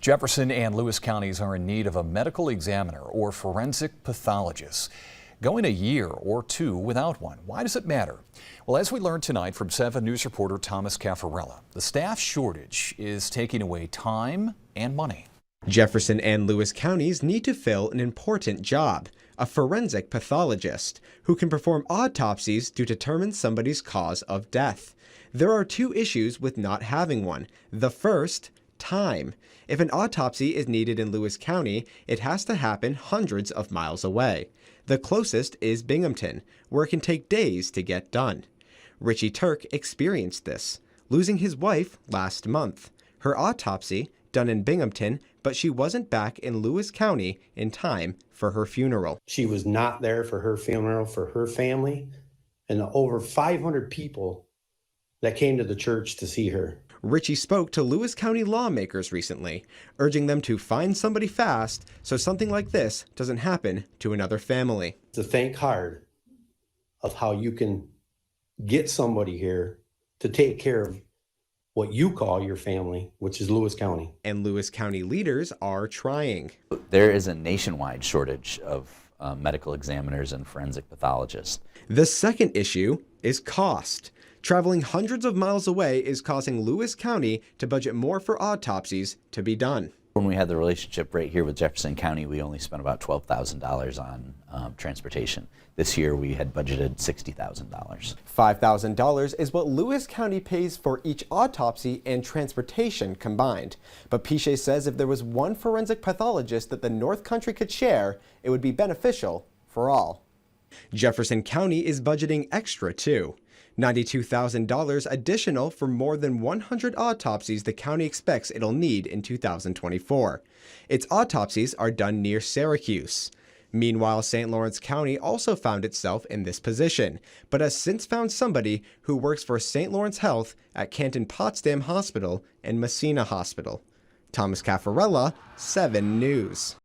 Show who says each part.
Speaker 1: Jefferson and Lewis counties are in need of a medical examiner or forensic pathologist. Going a year or two without one, why does it matter? Well, as we learned tonight from 7 News reporter Thomas Caffarella, the staff shortage is taking away time and money.
Speaker 2: Jefferson and Lewis counties need to fill an important job, a forensic pathologist who can perform autopsies to determine somebody's cause of death. There are 2 issues with not having one. The first, time. If an autopsy is needed in Lewis County, it has to happen hundreds of miles away. The closest is Binghamton, where it can take days to get done. Richie Turk experienced this, losing his wife last month. Her autopsy, done in Binghamton, but she wasn't back in Lewis County in time for her funeral.
Speaker 3: She was not there for her funeral, for her family, and the over 500 people that came to the church to see her.
Speaker 2: Richie spoke to Lewis County lawmakers recently, urging them to find somebody fast so something like this doesn't happen to another family.
Speaker 3: To think hard of how you can get somebody here to take care of what you call your family, which is Lewis County.
Speaker 2: And Lewis County leaders are trying.
Speaker 4: There is a nationwide shortage of medical examiners and forensic pathologists.
Speaker 2: The second issue is cost. Traveling hundreds of miles away is causing Lewis County to budget more for autopsies to be done.
Speaker 4: When we had the relationship right here with Jefferson County, we only spent about $12,000 on transportation. This year we had budgeted $60,000.
Speaker 2: $5,000 is what Lewis County pays for each autopsy and transportation combined. But Piche says if there was one forensic pathologist that the North Country could share, it would be beneficial for all. Jefferson County is budgeting extra too. $92,000 additional for more than 100 autopsies the county expects it'll need in 2024. Its autopsies are done near Syracuse. Meanwhile, St. Lawrence County also found itself in this position, but has since found somebody who works for St. Lawrence Health at Canton Potsdam Hospital and Messina Hospital. Thomas Caffarella, 7 News.